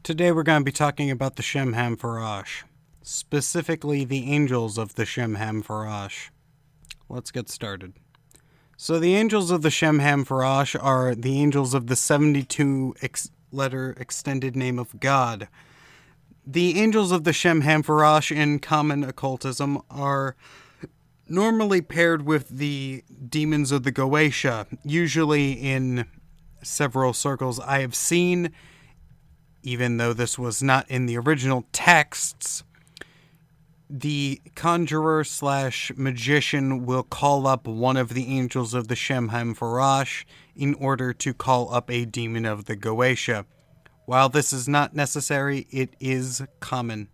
Today we're going to be talking about the Shemhamphorash, specifically the angels of the Shemhamphorash. Let's get started. So the angels of the Shemhamphorash are the angels of the 72-letter extended name of God. The angels of the Shemhamphorash in common occultism are normally paired with the demons of the Goetia, usually in several circles I have seen. Even though this was not in the original texts, the conjurer/magician will call up one of the angels of the Shemhamphorash in order to call up a demon of the Goetia. While this is not necessary, it is common.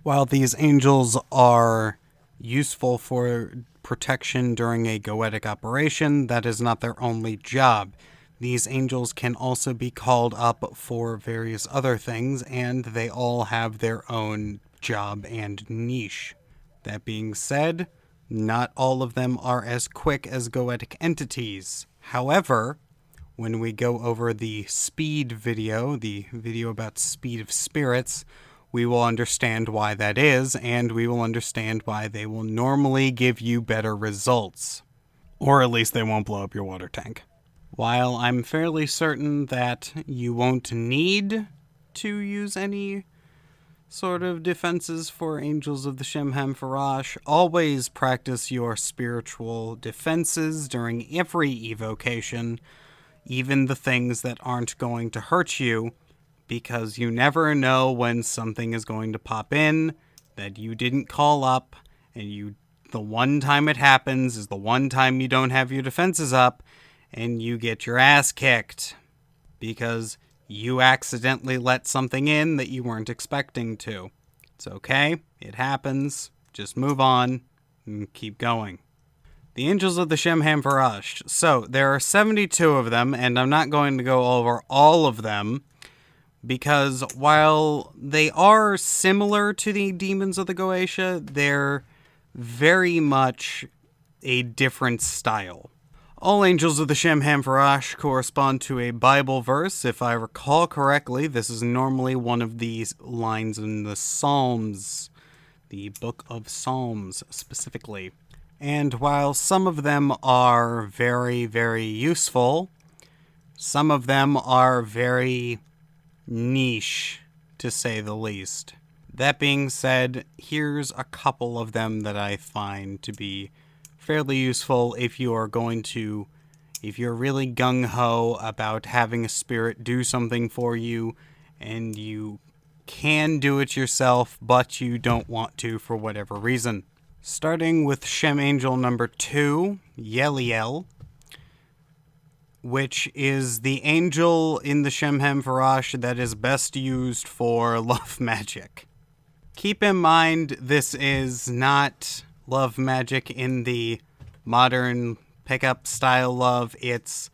While these angels are useful for protection during a goetic operation, that is not their only job. These angels can also be called up for various other things, and they all have their own job and niche. That being said, not all of them are as quick as goetic entities. However, when we go over the speed video, the video about speed of spirits, we will understand why that is, and we will understand why they will normally give you better results. Or at least they won't blow up your water tank. While I'm fairly certain that you won't need to use any sort of defenses for angels of the Shemhamphorash, always practice your spiritual defenses during every evocation, even the things that aren't going to hurt you, because you never know when something is going to pop in that you didn't call up, and the one time it happens is the one time you don't have your defenses up, and you get your ass kicked because you accidentally let something in that you weren't expecting to. It's okay. It happens. Just move on and keep going. The angels of the Shemhamphorash. So, there are 72 of them, and I'm not going to go over all of them because while they are similar to the demons of the Goetia, they're very much a different style. All angels of the Shemhamphorash correspond to a Bible verse. If I recall correctly, this is normally one of these lines in the Psalms, the Book of Psalms specifically. And while some of them are very, very useful, some of them are very niche, to say the least. That being said, here's a couple of them that I find to be fairly useful if you're really gung-ho about having a spirit do something for you, and you can do it yourself, but you don't want to for whatever reason. Starting with Shem Angel number 2, Yeliel, which is the angel in the Shemhamphorash that is best used for love magic. Keep in mind, this is not love magic in the modern pickup style love. It's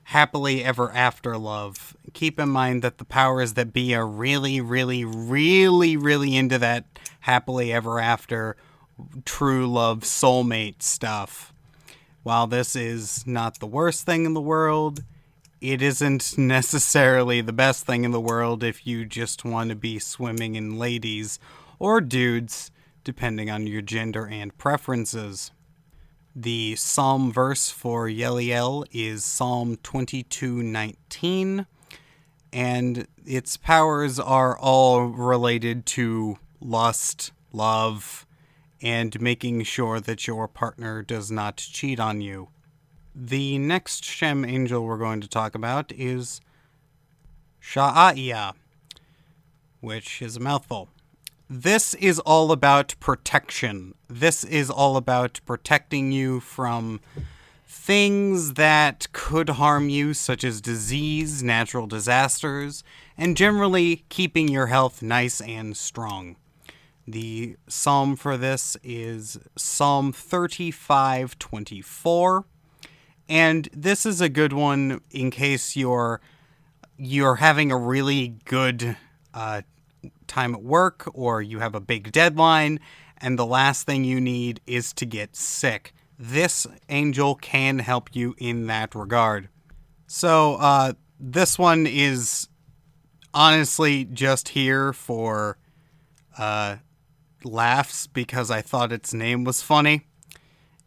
happily ever after love. Keep in mind that the powers that be are really, really, really, really into that happily ever after true love soulmate stuff. While this is not the worst thing in the world, it isn't necessarily the best thing in the world if you just want to be swimming in ladies or dudes, depending on your gender and preferences. The psalm verse for Yeliel is Psalm 22:19, and its powers are all related to lust, love, and making sure that your partner does not cheat on you. The next Shem angel we're going to talk about is Sha'a'iyah, which is a mouthful. This is all about protection. This is all about protecting you from things that could harm you, such as disease, natural disasters, and generally keeping your health nice and strong. The psalm for this is Psalm 35:24, and this is a good one in case you're having a really good time at work, or you have a big deadline, and the last thing you need is to get sick. This angel can help you in that regard. So, this one is honestly just here for laughs because I thought its name was funny,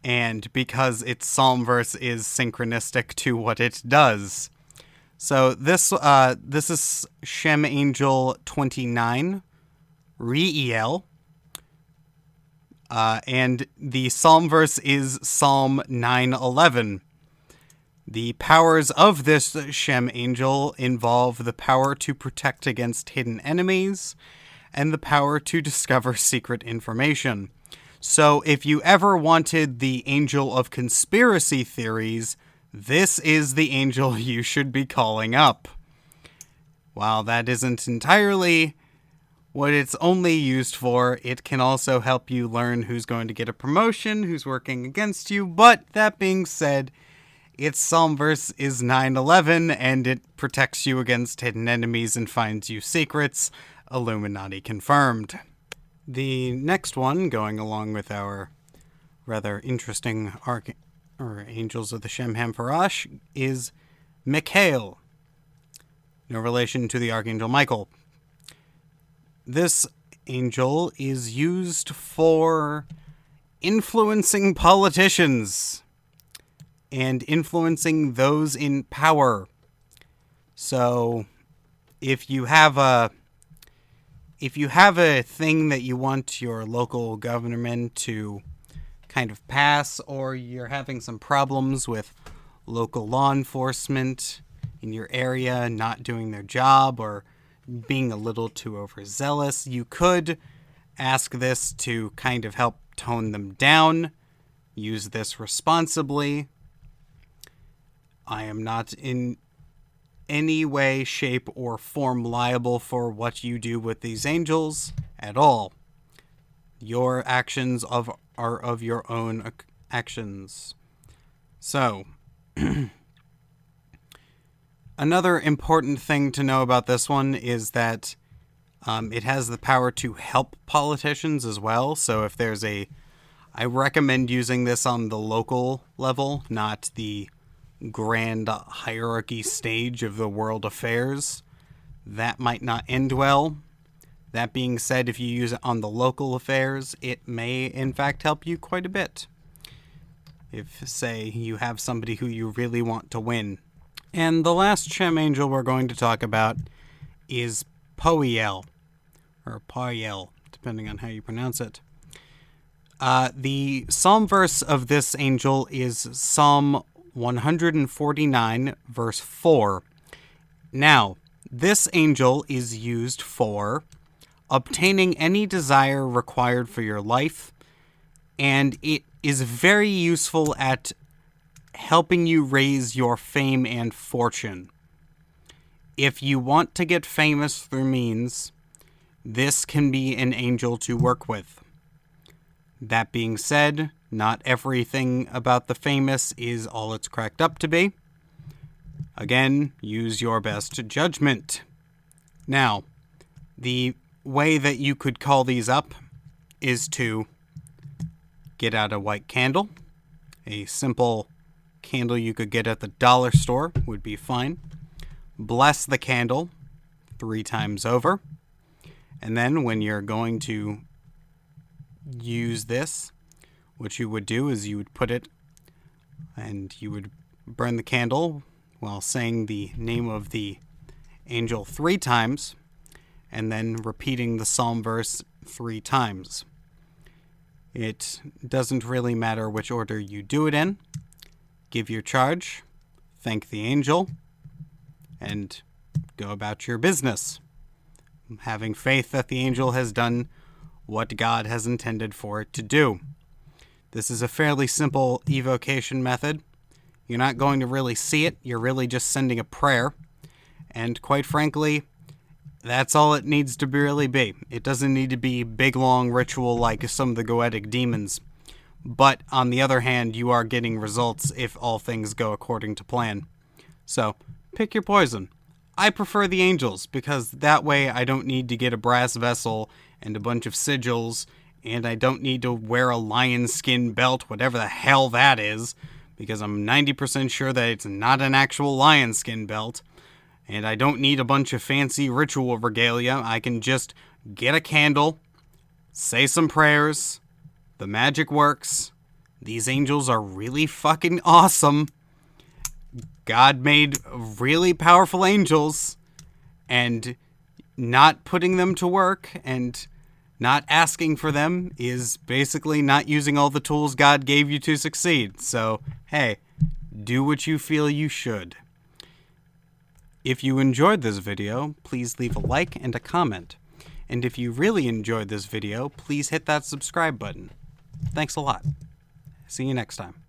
and because its psalm verse is synchronistic to what it does. So this is Shem Angel 29, Riel, and the psalm verse is Psalm 9:11. The powers of this Shem Angel involve the power to protect against hidden enemies and the power to discover secret information. So if you ever wanted the Angel of Conspiracy Theories, this is the angel you should be calling up. While that isn't entirely what it's only used for, it can also help you learn who's going to get a promotion, who's working against you. But that being said, its psalm verse is 9:11, and it protects you against hidden enemies and finds you secrets. Illuminati confirmed. The next one, going along with our rather interesting Angels of the Shemhamphorash, is Mikhail. No relation to the Archangel Michael. This angel is used for influencing politicians and influencing those in power. So, if you have a thing that you want your local government to kind of pass, or you're having some problems with local law enforcement in your area not doing their job or being a little too overzealous, you could ask this to kind of help tone them down. Use this responsibly. I am not in any way, shape, or form liable for what you do with these angels at all. Your actions are of your own actions. So, another important thing to know about this one is that it has the power to help politicians as well. So if there's I recommend using this on the local level, not the grand hierarchy stage of the world affairs. That might not end well. That being said, if you use it on the local affairs, it may in fact help you quite a bit. If, say, you have somebody who you really want to win. And the last Shem Angel we're going to talk about is Poiel, or Poiel, depending on how you pronounce it. The psalm verse of this angel is Psalm 149, verse 4. Now, this angel is used for obtaining any desire required for your life, and it is very useful at helping you raise your fame and fortune. If you want to get famous through means, this can be an angel to work with. That being said, not everything about the famous is all it's cracked up to be. Again, use your best judgment. Now, the way that you could call these up is to get out a white candle. A simple candle you could get at the dollar store would be fine. Bless the candle 3 times over. And then when you're going to use this, what you would do is you would put it and you would burn the candle while saying the name of the angel 3 times and then repeating the psalm verse 3 times. It doesn't really matter which order you do it in. Give your charge, thank the angel, and go about your business, having faith that the angel has done what God has intended for it to do. This is a fairly simple evocation method. You're not going to really see it. You're really just sending a prayer. And quite frankly, that's all it needs to really be. It doesn't need to be big, long ritual like some of the Goetic demons. But on the other hand, you are getting results if all things go according to plan. So, pick your poison. I prefer the angels because that way I don't need to get a brass vessel and a bunch of sigils, and I don't need to wear a lion skin belt, whatever the hell that is, because I'm 90% sure that it's not an actual lion skin belt. and I don't need a bunch of fancy ritual regalia. I can just get a candle, say some prayers, the magic works. These angels are really fucking awesome. God made really powerful angels, and not putting them to work and not asking for them is basically not using all the tools God gave you to succeed. So, hey, do what you feel you should. If you enjoyed this video, please leave a like and a comment. And if you really enjoyed this video, please hit that subscribe button. Thanks a lot. See you next time.